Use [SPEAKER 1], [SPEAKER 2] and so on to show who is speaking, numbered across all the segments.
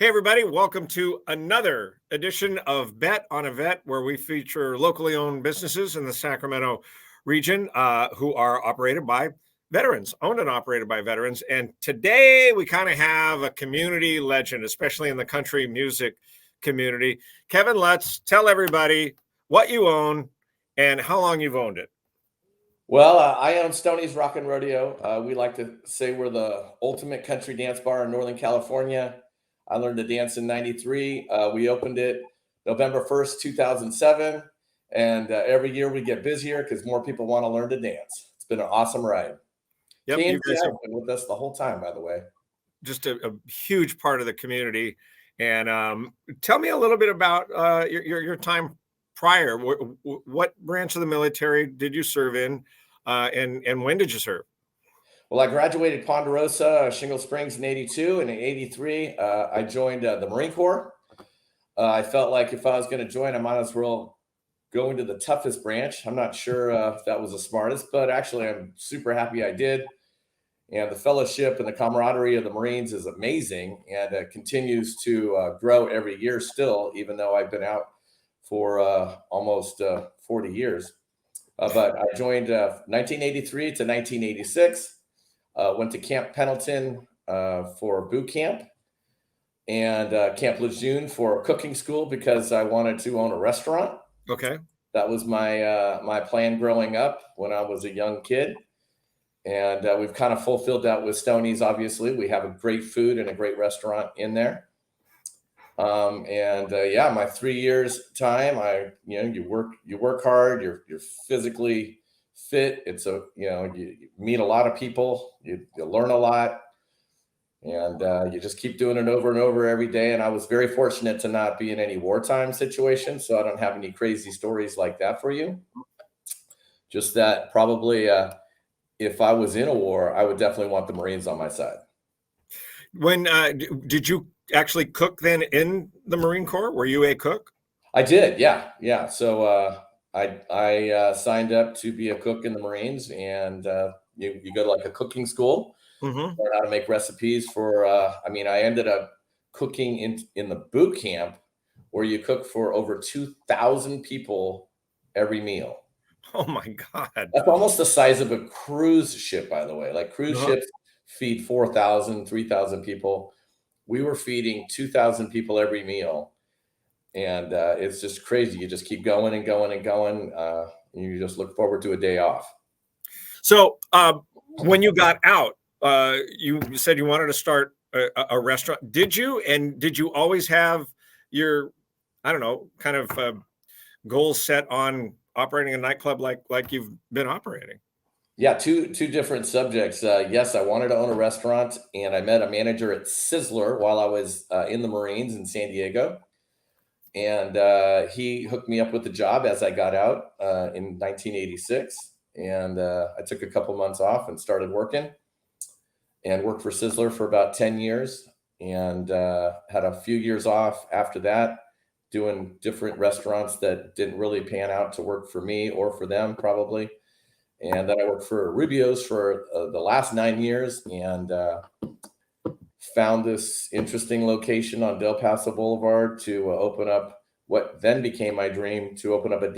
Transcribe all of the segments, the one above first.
[SPEAKER 1] Hey, everybody, welcome to another edition of Bet on a Vet, where we feature locally owned businesses in the Sacramento region who are operated by veterans, owned and operated by veterans. And today we kind of have a community legend, especially in the country music community. Kevin Lutz, tell everybody what you own and how long you've owned it.
[SPEAKER 2] Well, I own Stoney's Rockin' Rodeo. We like to say we're the ultimate country dance bar in Northern California. I learned to dance in '93. We opened it November 1st, 2007. And every year we get busier because more people want to learn to dance. It's been an awesome ride.
[SPEAKER 1] Yep, you
[SPEAKER 2] KNCI
[SPEAKER 1] guys
[SPEAKER 2] has
[SPEAKER 1] are
[SPEAKER 2] been with us the whole time, by the way.
[SPEAKER 1] just a huge part of the community. And tell me a little bit about your time prior. What branch of the military did you serve in, and when did you serve?
[SPEAKER 2] Well, I graduated Ponderosa, Shingle Springs in '82, and in '83, I joined the Marine Corps. I felt like if I was going to join, I might as well go into the toughest branch. I'm not sure if that was the smartest, but actually, I'm super happy I did. And the fellowship and the camaraderie of the Marines is amazing, and continues to grow every year still, even though I've been out for almost 40 years. But I joined 1983 to 1986. Went to Camp Pendleton for boot camp, and Camp Lejeune for cooking school because I wanted to own a restaurant.
[SPEAKER 1] Okay.
[SPEAKER 2] That was my plan growing up when I was a young kid, and we've kind of fulfilled that with Stoney's. Obviously, we have a great food and a great restaurant in there. Yeah, my 3 years time, you work hard, you're physically fit. You meet a lot of people, you learn a lot, and you just keep doing it over and over every day. And I was very fortunate to not be in any wartime situations, so I don't have any crazy stories like that for you. Just that probably if I was in a war, I would definitely want the Marines on my side.
[SPEAKER 1] When did you actually cook then in the Marine Corps? Were you a cook?
[SPEAKER 2] I did, yeah. So I signed up to be a cook in the Marines, and you go to like a cooking school,
[SPEAKER 1] Mm-hmm.
[SPEAKER 2] learn how to make recipes for. I ended up cooking in the boot camp where you cook for over 2,000 people every meal.
[SPEAKER 1] Oh my God.
[SPEAKER 2] That's almost the size of a cruise ship, by the way. Like cruise
[SPEAKER 1] Uh-huh.
[SPEAKER 2] ships feed 4,000, 3,000 people. We were feeding 2,000 people every meal. And it's just crazy. You just keep going and going and going. You just look forward to a day off.
[SPEAKER 1] So when you got out, you said you wanted to start a restaurant. Did you? And did you always have your, I don't know, kind of goals set on operating a nightclub like you've been operating?
[SPEAKER 2] Yeah, two different subjects. Yes, I wanted to own a restaurant, and I met a manager at Sizzler while I was in the Marines in San Diego. And he hooked me up with the job as I got out in 1986. And I took a couple months off and started working, and worked for Sizzler for about 10 years, and had a few years off after that doing different restaurants that didn't really pan out to work for me or for them probably. And then I worked for Rubio's for the last 9 years, and found this interesting location on Del Paso Boulevard to open up what then became my dream, to open up a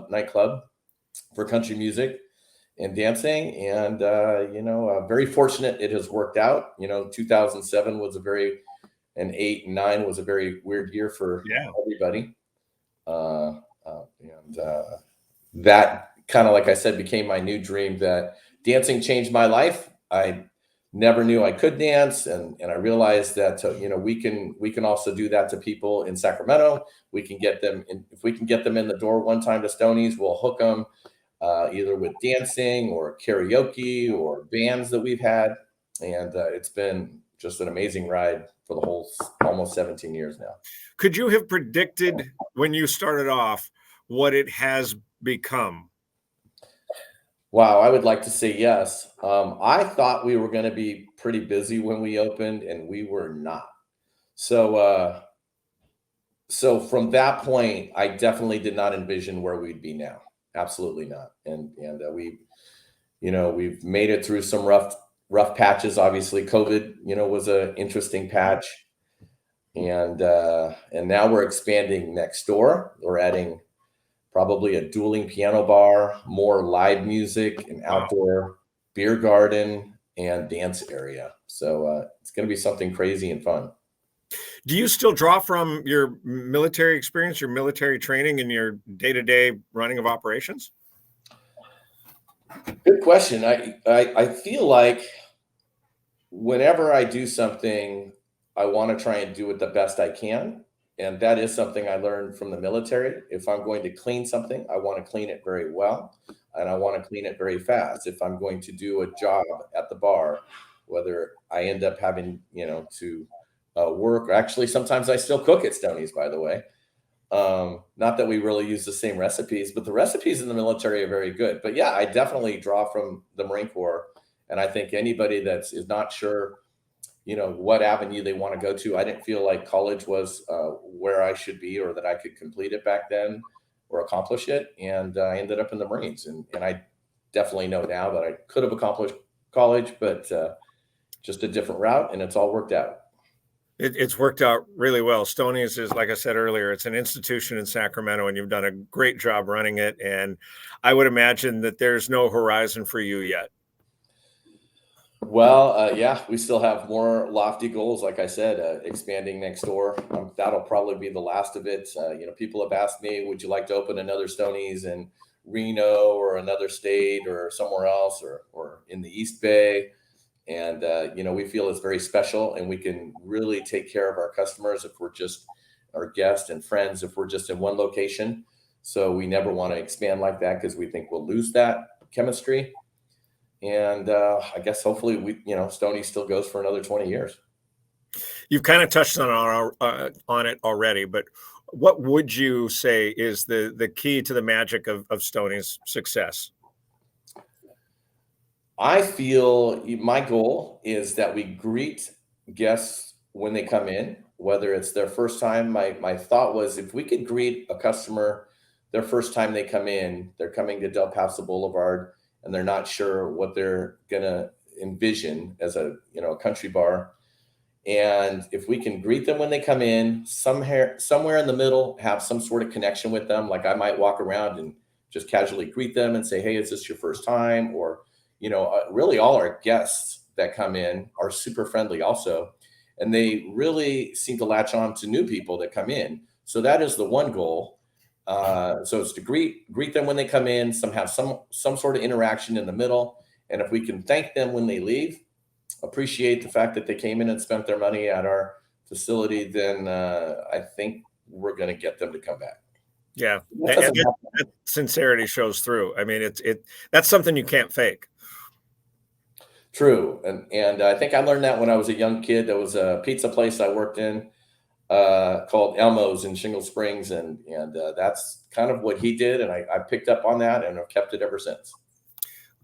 [SPEAKER 2] nightclub for country music and dancing. And, very fortunate it has worked out. 2007 was and 8 and 9 was a very weird year for everybody. That kind of, like I said, became my new dream. That dancing changed my life. I never knew I could dance, and I realized that we can also do that to people in Sacramento. We can get them in. If we can get them in the door one time to Stoney's, we'll hook them either with dancing or karaoke or bands that we've had, and it's been just an amazing ride for the whole almost 17 years now.
[SPEAKER 1] Could you have predicted when you started off what it has become?
[SPEAKER 2] Wow, I would like to say yes. I thought we were going to be pretty busy when we opened, and we were not. So, so from that point, I definitely did not envision where we'd be now. Absolutely not. And we've made it through some rough patches. Obviously, COVID, was an interesting patch. and now we're expanding next door. We're adding probably a dueling piano bar, more live music, an outdoor beer garden, and dance area. So it's going to be something crazy and fun.
[SPEAKER 1] Do you still draw from your military experience, your military training, and your day-to-day running of operations?
[SPEAKER 2] Good question. I feel like whenever I do something, I want to try and do it the best I can. And that is something I learned from the military. If I'm going to clean something, I want to clean it very well, and I want to clean it very fast. If I'm going to do a job at the bar, whether I end up having, to work, or actually sometimes I still cook at Stoney's, by the way. Not that we really use the same recipes, but the recipes in the military are very good. But yeah, I definitely draw from the Marine Corps. And I think anybody is not sure, what avenue they want to go to. I didn't feel like college was where I should be, or that I could complete it back then or accomplish it. And I ended up in the Marines. And I definitely know now that I could have accomplished college, but just a different route, and it's all worked out.
[SPEAKER 1] It's worked out really well. Stoney's is, like I said earlier, it's an institution in Sacramento, and you've done a great job running it. And I would imagine that there's no horizon for you yet.
[SPEAKER 2] Well, yeah, we still have more lofty goals. Like I said, expanding next door. That'll probably be the last of it. People have asked me, would you like to open another Stoney's in Reno or another state or somewhere else, or in the East Bay? And, we feel it's very special, and we can really take care of our customers if we're just our guests and friends, if we're just in one location. So we never want to expand like that, because we think we'll lose that chemistry. And I guess hopefully Stoney still goes for another 20 years.
[SPEAKER 1] You've kind of touched on it already, but what would you say is the key to the magic of Stoney's success?
[SPEAKER 2] I feel my goal is that we greet guests when they come in, whether it's their first time. My thought was, if we could greet a customer their first time they come in, they're coming to Del Paso Boulevard, and they're not sure what they're going to envision as a country bar. And if we can greet them when they come in, somewhere in the middle, have some sort of connection with them. Like I might walk around and just casually greet them and say, hey, is this your first time? Or, really all our guests that come in are super friendly also. And they really seem to latch on to new people that come in. So that is the one goal. So it's to greet them when they come in, have some sort of interaction in the middle. And if we can thank them when they leave, appreciate the fact that they came in and spent their money at our facility, then I think we're going to get them to come back.
[SPEAKER 1] Yeah. And that sincerity shows through. I mean, that's something you can't fake.
[SPEAKER 2] True. And I think I learned that when I was a young kid. There was a pizza place I worked in called Elmo's in Shingle Springs. And that's kind of what he did. And I picked up on that, and I've kept it ever since.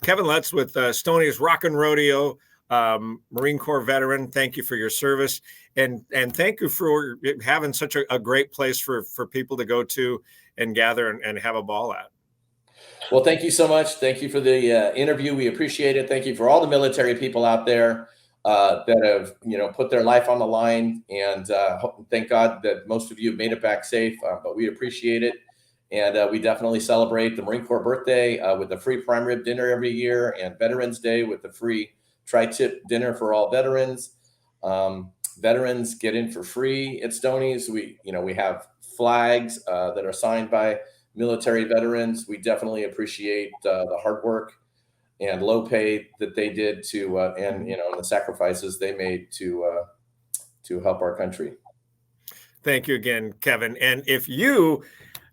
[SPEAKER 1] Kevin Lutz with Stoney's Rockin' Rodeo, Marine Corps veteran. Thank you for your service. And thank you for having such a great place for people to go to and gather and have a ball at.
[SPEAKER 2] Well, thank you so much. Thank you for the interview. We appreciate it. Thank you for all the military people out there that have, put their life on the line. And thank God that most of you have made it back safe. But we appreciate it. And we definitely celebrate the Marine Corps birthday with a free prime rib dinner every year, and Veterans Day with the free tri-tip dinner for all veterans. Veterans get in for free at Stoney's. We have flags that are signed by military veterans. We definitely appreciate the hard work and low pay that they did and the sacrifices they made to help our country.
[SPEAKER 1] Thank you again, Kevin. And if you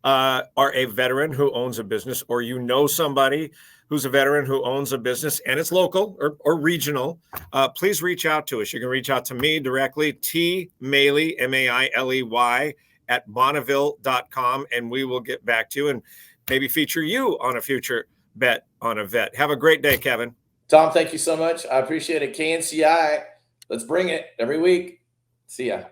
[SPEAKER 1] are a veteran who owns a business, or somebody who's a veteran who owns a business and it's local or regional, please reach out to us. You can reach out to me directly, tmailey, Mailey, at Bonneville.com, and we will get back to you and maybe feature you on a future Bet on a Vet. Have a great day, Kevin.
[SPEAKER 2] Tom, thank you so much. I appreciate it. KNCI, let's bring it every week. See ya.